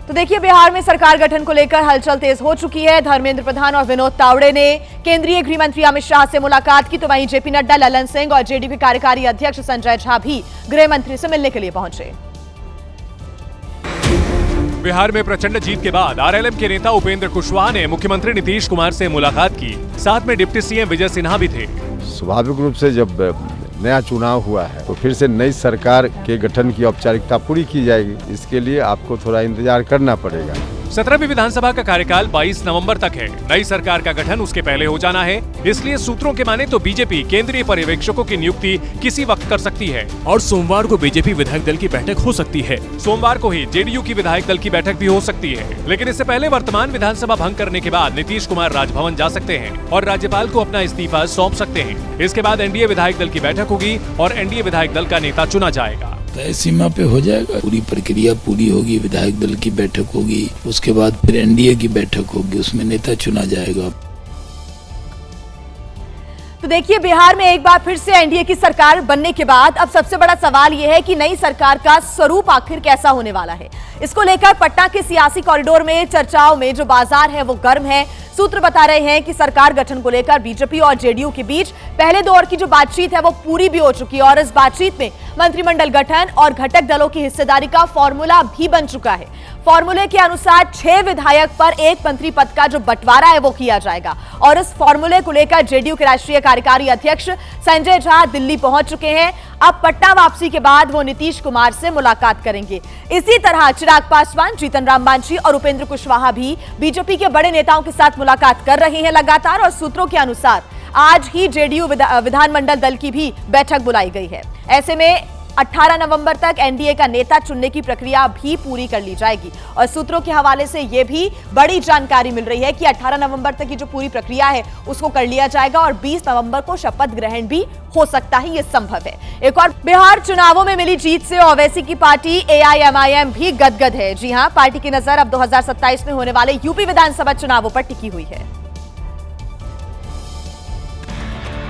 तो देखिए, बिहार में सरकार गठन को लेकर हलचल तेज हो चुकी है। धर्मेंद्र प्रधान और विनोद तावड़े ने केंद्रीय गृह मंत्री अमित शाह से मुलाकात की, तो वहीं जेपी नड्डा, ललन सिंह और जेडीयू के कार्यकारी अध्यक्ष संजय झा भी गृह मंत्री से मिलने के लिए पहुंचे। बिहार में प्रचंड जीत के बाद आरएलएम के नेता उपेंद्र कुशवाहा ने मुख्यमंत्री नीतीश कुमार से मुलाकात की। साथ में डिप्टी सीएम विजय सिन्हा भी थे। स्वाभाविक रूप से जब नया चुनाव हुआ है तो फिर से नई सरकार के गठन की औपचारिकता पूरी की जाएगी। इसके लिए आपको थोड़ा इंतजार करना पड़ेगा। 17वीं विधानसभा का कार्यकाल 22 नवंबर तक है। नई सरकार का गठन उसके पहले हो जाना है। इसलिए सूत्रों के माने तो बीजेपी केंद्रीय पर्यवेक्षकों की नियुक्ति किसी वक्त कर सकती है और सोमवार को बीजेपी विधायक दल की बैठक हो सकती है। सोमवार को ही जेडीयू की विधायक दल की बैठक भी हो सकती है। लेकिन इससे पहले वर्तमान विधानसभा भंग करने के बाद नीतीश कुमार राजभवन जा सकते हैं और राज्यपाल को अपना इस्तीफा सौंप सकते हैं। इसके बाद एनडीए विधायक दल की बैठक होगी और एनडीए विधायक दल का नेता चुना जाएगा। तय सीमा पे हो जाएगा, पूरी प्रक्रिया पूरी होगी, विधायक दल की बैठक होगी, उसके बाद फिर एनडीए की बैठक होगी, उसमें नेता चुना जाएगा। तो देखिए, बिहार में एक बार फिर से एनडीए की सरकार बनने के बाद अब सबसे बड़ा सवाल यह है कि नई सरकार का स्वरूप आखिर कैसा होने वाला है। इसको लेकर पटना के सियासी कॉरिडोर में चर्चाओं में जो बाजार है वो गर्म है। सूत्र बता रहे हैं कि सरकार गठन को लेकर बीजेपी और जेडीयू के बीच पहले दौर की जो बातचीत है वो पूरी भी हो चुकी है और इस बातचीत में मंत्रिमंडल गठन और घटक दलों की हिस्सेदारी का फॉर्मूला भी बन चुका है। फॉर्मूले के अनुसार 6 विधायक पर 1 मंत्री पद का जो बंटवारा है वो किया जाएगा और इस फॉर्मूले को लेकर जेडीयू के राष्ट्रीय कार्यकारी अध्यक्ष संजय झा दिल्ली पहुंच चुके हैं। अब पटना वापसी के बाद वो नीतीश कुमार से मुलाकात करेंगे। इसी तरह चिराग पासवान, जीतन राम मांझी और उपेंद्र कुशवाहा भी बीजेपी के बड़े नेताओं के साथ मुलाकात कर रहे हैं लगातार और सूत्रों के अनुसार आज ही जेडीयू विधानमंडल दल की भी बैठक बुलाई गई है। ऐसे में 18 नवंबर तक एनडीए का नेता चुनने की प्रक्रिया भी पूरी कर ली जाएगी और सूत्रों के हवाले से यह भी बड़ी जानकारी मिल रही है कि 18 नवंबर तक की जो पूरी प्रक्रिया है उसको कर लिया जाएगा और 20 नवंबर को शपथ ग्रहण भी हो सकता है, ये संभव है। एक और बिहार चुनावों में मिली जीत से ओवैसी की पार्टी एआईएमआईएम भी गदगद है। जी हां, पार्टी की नजर अब 2027 में होने वाले यूपी विधानसभा चुनावों पर टिकी हुई है।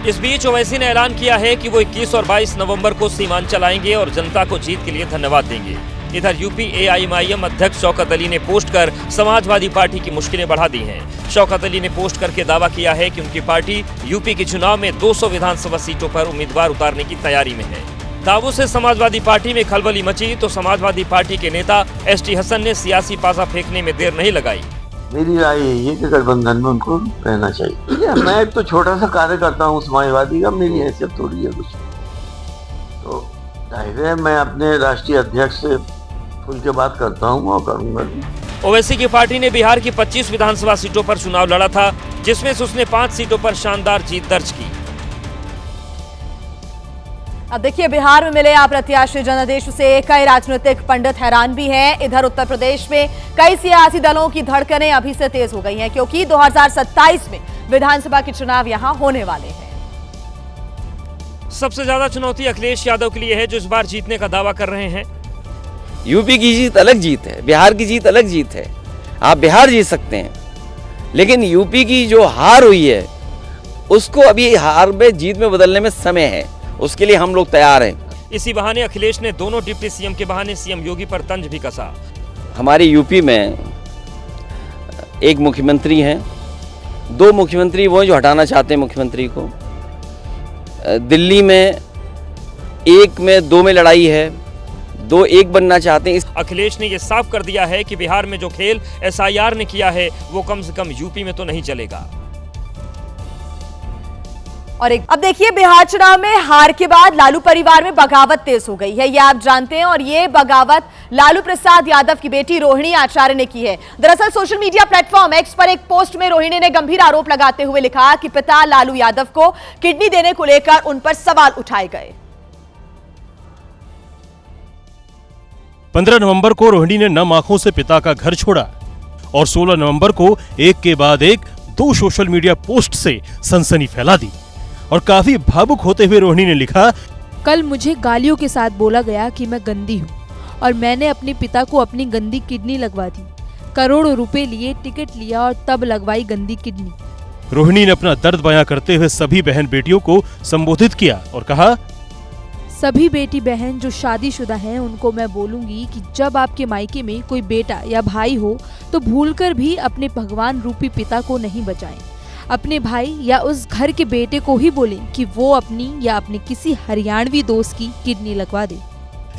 इस बीच ओवैसी ने ऐलान किया है कि वो 21 और 22 नवंबर को सीमांचल आएंगे और जनता को जीत के लिए धन्यवाद देंगे। इधर यूपी एआईएमआईएम अध्यक्ष शौकत अली ने पोस्ट कर समाजवादी पार्टी की मुश्किलें बढ़ा दी हैं। शौकत अली ने पोस्ट करके दावा किया है कि उनकी पार्टी यूपी के चुनाव में 200 विधानसभा सीटों पर उम्मीदवार उतारने की तैयारी में है। दावों से समाजवादी पार्टी में खलबली मची तो समाजवादी पार्टी के नेता एसटी हसन ने सियासी पासा फेंकने में देर नहीं लगाई। मेरी राय यही है कि गठबंधन में उनको रहना चाहिए। मैं एक तो छोटा सा कार्यकर्ता हूँ समाजवादी का, मेरी हैसियत थोड़ी है कुछ, तो जाहिर है मैं अपने राष्ट्रीय अध्यक्ष से खुल के बात करता हूँ और करूँगा भी। ओवैसी की पार्टी ने बिहार की 25 विधानसभा सीटों पर चुनाव लड़ा था, जिसमें से उसने 5 सीटों पर शानदार जीत दर्ज की। अब देखिए, बिहार में मिले अप्रत्याशित जनादेश से कई राजनीतिक पंडित हैरान भी हैं। इधर उत्तर प्रदेश में कई सियासी दलों की धड़कनें अभी से तेज हो गई हैं क्योंकि 2027 में विधानसभा के चुनाव यहां होने वाले हैं। सबसे ज्यादा चुनौती अखिलेश यादव के लिए है, जो इस बार जीतने का दावा कर रहे हैं। यूपी की जीत अलग जीत है, बिहार की जीत अलग जीत है। आप बिहार जीत सकते हैं, लेकिन यूपी की जो हार हुई है उसको अभी हार में जीत में बदलने में समय है, उसके लिए हम लोग तैयार हैं। इसी बहाने अखिलेश ने दोनों डिप्टी सीएम के बहाने सीएम योगी पर तंज भी कसा। हमारे यूपी में एक मुख्यमंत्री हैं, 2 मुख्यमंत्री वो हैं जो हटाना चाहते हैं मुख्यमंत्री को। दिल्ली में 1 में 2 में लड़ाई है, 2 एक बनना चाहते हैं। अखिलेश ने यह साफ कर दिया है कि बिहार में जो खेल एसआईआर ने किया है वो कम से कम यूपी में तो नहीं चलेगा। और अब देखिए, बिहार चुनाव में हार के बाद लालू परिवार में बगावत तेज हो गई है, ये आप जानते हैं। और ये बगावत लालू प्रसाद यादव की बेटी रोहिणी आचार्य ने की है। दरअसल सोशल मीडिया प्लेटफॉर्म एक्स पर एक पोस्ट में रोहिणी ने गंभीर आरोप लगाते हुए लिखा कि पिता लालू यादव को किडनी देने को लेकर उन पर सवाल उठाए गए। 15 नवंबर को रोहिणी ने नम आंखों से पिता का घर छोड़ा और 16 नवंबर को एक के बाद एक 2 सोशल मीडिया पोस्ट से सनसनी फैला दी। और काफी भावुक होते हुए रोहिणी ने लिखा, कल मुझे गालियों के साथ बोला गया कि मैं गंदी हूँ और मैंने अपने पिता को अपनी गंदी किडनी लगवा दी। करोड़ों रुपए लिए, टिकट लिया और तब लगवाई गंदी किडनी। रोहिणी ने अपना दर्द बयां करते हुए सभी बहन बेटियों को संबोधित किया और कहा, सभी बेटी बहन जो शादीशुदा हैं उनको मैं बोलूंगी कि जब आपके मायके में कोई बेटा या भाई हो तो भूलकर भी अपने भगवान रूपी पिता को नहीं बचाएं। अपने भाई या उस घर के बेटे को ही बोलें कि वो अपनी या अपने किसी हरियाणवी दोस्त की किडनी लगवा दे।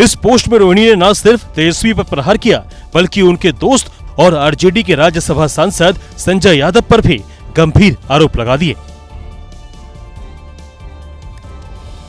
इस पोस्ट में रोहिणी ने न सिर्फ तेजस्वी पर प्रहार किया बल्कि उनके दोस्त और आरजेडी के राज्यसभा सांसद संजय यादव पर भी गंभीर आरोप लगा दिए।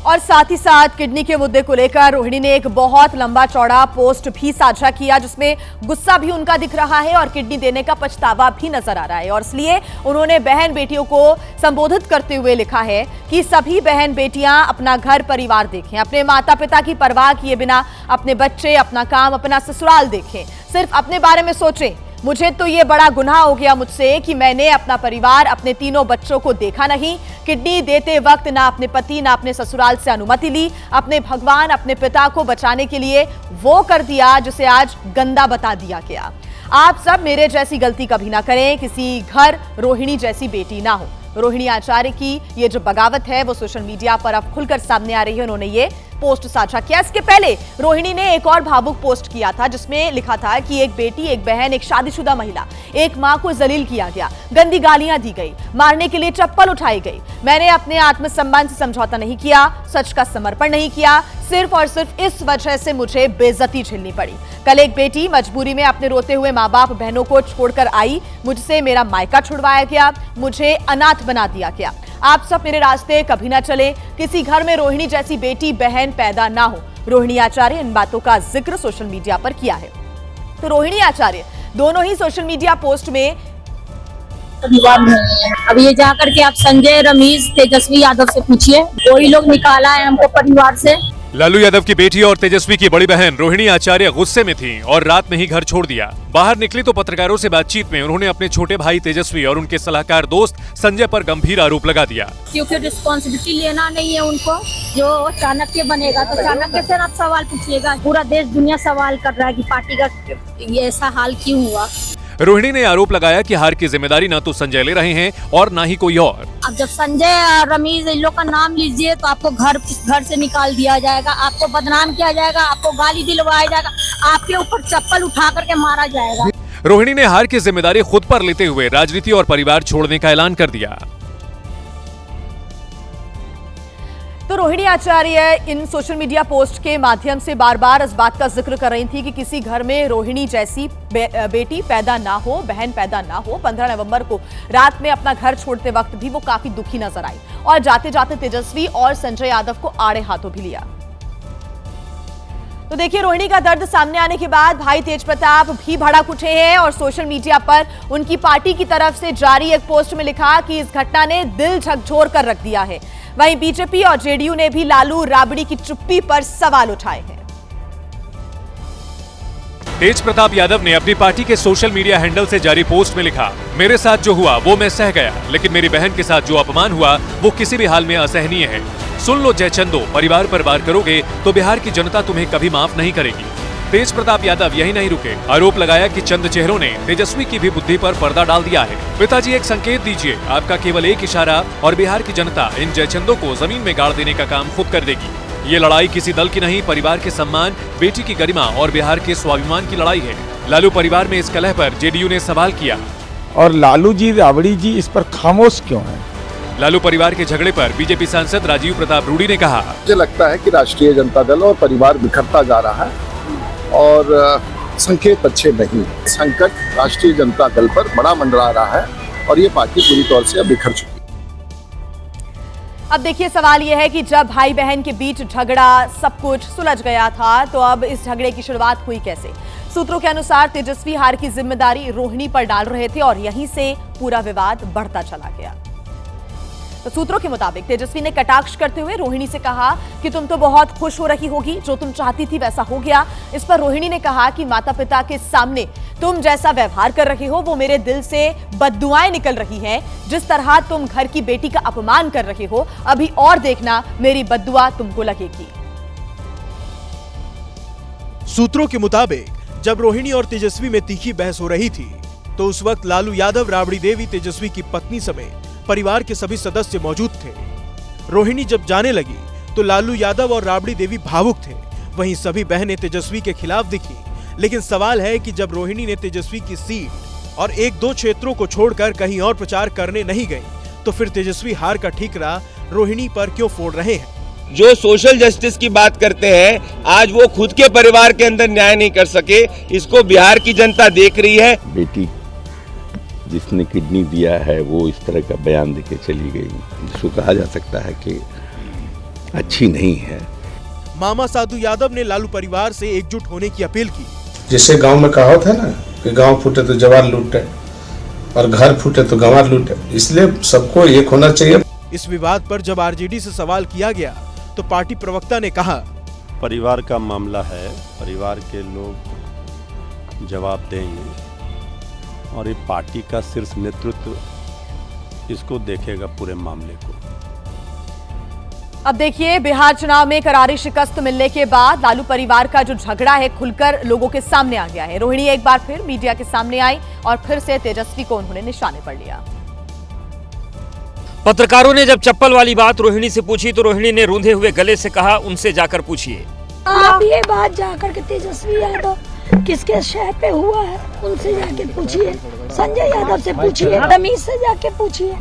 और साथ ही साथ किडनी के मुद्दे को लेकर रोहिणी ने एक बहुत लंबा चौड़ा पोस्ट भी साझा किया जिसमें गुस्सा भी उनका दिख रहा है और किडनी देने का पछतावा भी नजर आ रहा है। और इसलिए उन्होंने बहन बेटियों को संबोधित करते हुए लिखा है कि सभी बहन बेटियां अपना घर परिवार देखें, अपने माता पिता की परवाह किए बिना अपने बच्चे, अपना काम, अपना ससुराल देखें, सिर्फ अपने बारे में सोचें। मुझे तो ये बड़ा गुनाह हो गया मुझसे कि मैंने अपना परिवार, अपने तीनों बच्चों को देखा नहीं। किडनी देते वक्त ना अपने पति ना अपने ससुराल से अनुमति ली। अपने भगवान, अपने पिता को बचाने के लिए वो कर दिया जिसे आज गंदा बता दिया गया। आप सब मेरे जैसी गलती कभी ना करें, किसी घर रोहिणी जैसी बेटी ना हो। रोहिणी आचार्य की ये जो बगावत है वो सोशल मीडिया पर अब खुलकर सामने आ रही है। उन्होंने ये पोस्ट साझा किया। इसके पहले रोहिणी ने एक और भावुक पोस्ट किया था जिसमें लिखा था कि एक बेटी, एक बहन, एक शादीशुदा महिला, एक मां को जलील किया गया, गंदी गालियां दी गई, मारने के लिए चप्पल उठाई गई। मैंने अपने आत्मसम्मान से समझौता नहीं किया, सच का समर्पण नहीं किया, सिर्फ और सिर्फ इस वजह से मुझे बेइज्जती झेलनी पड़ी। कल एक बेटी मजबूरी में अपने रोते हुए माँ बाप बहनों को छोड़कर आई, मुझसे मेरा मायका छुड़वाया गया, मुझे अनाथ बना दिया गया। आप सब मेरे रास्ते कभी ना चले, किसी घर में रोहिणी जैसी बेटी बहन पैदा ना हो। रोहिणी आचार्य इन बातों का जिक्र सोशल मीडिया पर किया है। तो रोहिणी आचार्य दोनों ही सोशल मीडिया पोस्ट में विवाद नहीं है। अब ये जाकर के आप संजय, रमेश, तेजस्वी यादव से पूछिए, वही लोग निकाला है हमको परिवार से। लालू यादव की बेटी और तेजस्वी की बड़ी बहन रोहिणी आचार्य गुस्से में थीं और रात में ही घर छोड़ दिया। बाहर निकली तो पत्रकारों से बातचीत में उन्होंने अपने छोटे भाई तेजस्वी और उनके सलाहकार दोस्त संजय पर गंभीर आरोप लगा दिया। क्योंकि रिस्पॉन्सिबिलिटी लेना नहीं है उनको, जो चाणक्य बनेगा तो चाणक्य से आप सवाल पूछिएगा। पूरा देश दुनिया सवाल कर रहा है कि पार्टी का ये ऐसा हाल क्यों हुआ। रोहिणी ने आरोप लगाया कि हार की जिम्मेदारी न तो संजय ले रहे हैं और न ही कोई और। अब जब संजय, रमेश इन लोग का नाम लीजिए तो आपको घर से निकाल दिया जाएगा, आपको बदनाम किया जाएगा, आपको गाली दिलवाया जाएगा, आपके ऊपर चप्पल उठा करके मारा जाएगा। रोहिणी ने हार की जिम्मेदारी खुद पर लेते हुए राजनीति और परिवार छोड़ने का ऐलान कर दिया। तो रोहिणी आचार्य इन सोशल मीडिया पोस्ट के माध्यम से बार बार इस बात का जिक्र कर रही थी कि किसी घर में रोहिणी जैसी बेटी पैदा ना हो, बहन पैदा ना हो। 15 नवंबर को रात में अपना घर छोड़ते वक्त भी वो काफी दुखी नजर आई और जाते जाते तेजस्वी और संजय यादव को आड़े हाथों भी लिया। तो देखिए, रोहिणी का दर्द सामने आने के बाद भाई तेज प्रताप भी भड़क उठे हैं और सोशल मीडिया पर उनकी पार्टी की तरफ से जारी एक पोस्ट में लिखा कि इस घटना ने दिल झकझोर कर रख दिया है। वहीं बीजेपी और जेडीयू ने भी लालू राबड़ी की चुप्पी पर सवाल उठाए हैं। तेज प्रताप यादव ने अपनी पार्टी के सोशल मीडिया हैंडल से जारी पोस्ट में लिखा, मेरे साथ जो हुआ वो मैं सह गया, लेकिन मेरी बहन के साथ जो अपमान हुआ वो किसी भी हाल में असहनीय है। सुन लो जय चंदो, परिवार पर वार करोगे तो बिहार की जनता तुम्हें कभी माफ नहीं करेगी। तेज प्रताप यादव यही नहीं रुके, आरोप लगाया कि चंद चेहरों ने तेजस्वी की भी बुद्धि पर पर्दा डाल दिया है। पिताजी एक संकेत दीजिए, आपका केवल एक इशारा और बिहार की जनता इन जयचंदों को जमीन में गाड़ देने का काम खुद कर देगी। ये लड़ाई किसी दल की नहीं, परिवार के सम्मान, बेटी की गरिमा और बिहार के स्वाभिमान की लड़ाई है। लालू परिवार में इस कलह पर जेडीयू ने सवाल किया। और लालू जी, राबड़ी जी इस पर खामोश क्यों हैं? लालू परिवार के झगड़े पर बीजेपी सांसद राजीव प्रताप रूडी ने कहा, मुझे लगता है कि राष्ट्रीय जनता दल और परिवार बिखरता जा रहा है और संकेत अच्छे नहीं। संकट राष्ट्रीय जनता दल पर बड़ा मंडरा रहा है और ये पार्टी पूरी तौर से अब बिखर चुकी है। अब देखिए, सवाल यह है कि जब भाई बहन के बीच झगड़ा सब कुछ सुलझ गया था तो अब इस झगड़े की शुरुआत हुई कैसे? सूत्रों के अनुसार तेजस्वी हार की जिम्मेदारी रोहिणी पर डाल रहे थे और यहीं से पूरा विवाद बढ़ता चला गया। तो सूत्रों के मुताबिक तेजस्वी ने कटाक्ष करते हुए रोहिणी से कहा कि तुम तो बहुत खुश हो रही होगी, जो तुम चाहती थी वैसा हो गया। इस पर रोहिणी ने कहा कि माता पिता के सामने तुम जैसा व्यवहार कर रहे हो वो मेरे दिल से बद्दुआएं निकल रही हैं। जिस तरह तुम घर की बेटी का अपमान कर रहे हो, अभी और देखना मेरी बद्दुआ तुमको लगेगी। सूत्रों के मुताबिक जब रोहिणी और तेजस्वी में तीखी बहस हो रही थी तो उस वक्त लालू यादव, राबड़ी देवी, तेजस्वी की पत्नी समेत परिवार के सभी सदस्य मौजूद थे। रोहिणी जब जाने लगी तो लालू यादव और राबड़ी देवी भावुक थे, वहीं सभी बहनें तेजस्वी के खिलाफ दिखी। लेकिन सवाल है कि जब रोहिणी ने तेजस्वी की सीट और 1-2 क्षेत्रों को छोड़कर कहीं और प्रचार करने नहीं गई, तो फिर तेजस्वी हार का ठीकरा रोहिणी पर क्यों फोड़ रहे हैं? जो सोशल जस्टिस की बात करते हैं, आज वो खुद के परिवार के अंदर न्याय नहीं कर सके, इसको बिहार की जनता देख रही है। बेटी जिसने किडनी दिया है वो इस तरह का बयान देके चली गई, जिसको कहा जा सकता है कि अच्छी नहीं है। मामा साधु यादव ने लालू परिवार से एकजुट होने की अपील की। जिसे गांव में कहावत है ना कि गांव फूटे तो जवार लूटे और घर फूटे तो गंवार लूटे, इसलिए सबको एक होना चाहिए। इस विवाद पर जब आरजेडी से सवाल किया गया तो पार्टी प्रवक्ता ने कहा, परिवार का मामला है, परिवार के लोग जवाब देंगे और ये पार्टी का शीर्ष नेतृत्व इसको देखेगा पूरे मामले को। अब देखिए, बिहार चुनाव में करारी शिकस्त मिलने के बाद लालू परिवार का जो झगड़ा है खुलकर लोगों के सामने आ गया है। रोहिणी एक बार फिर मीडिया के सामने आई और फिर से तेजस्वी को उन्होंने निशाने पर लिया। पत्रकारों ने जब चप्पल वाली बात रोहिणी से पूछी तो रोहिणी ने रूंधे हुए गले से कहा, उनसे जाकर पूछिए। आप ये बात जाकर के तेजस्वी यादव किसके शहर पे हुआ है उनसे जाके पूछिए, संजय यादव से पूछिए, रमेश से जाके पूछिए।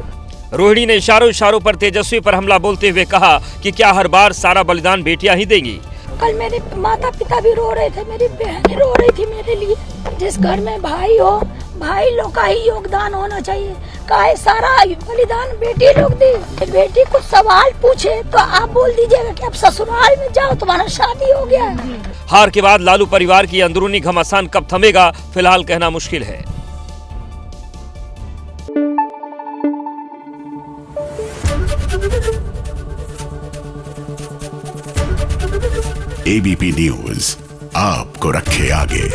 रोहिणी ने इशारों पर तेजस्वी पर हमला बोलते हुए कहा कि क्या हर बार सारा बलिदान बेटियां ही देंगी? कल मेरे माता पिता भी रो रहे थे, मेरी बहन रो रही थी मेरे लिए। जिस घर में भाई हो, भाई लोग का ही योगदान होना चाहिए। काहे सारा बलिदान बेटी लोग दी? बेटी कुछ सवाल पूछे तो आप बोल दीजिएगा कि अब ससुराल में जाओ, तुम्हारा शादी हो गया। हार के बाद लालू परिवार की अंदरूनी घमासान कब थमेगा, फिलहाल कहना मुश्किल है। एबीपी न्यूज आपको रखे आगे।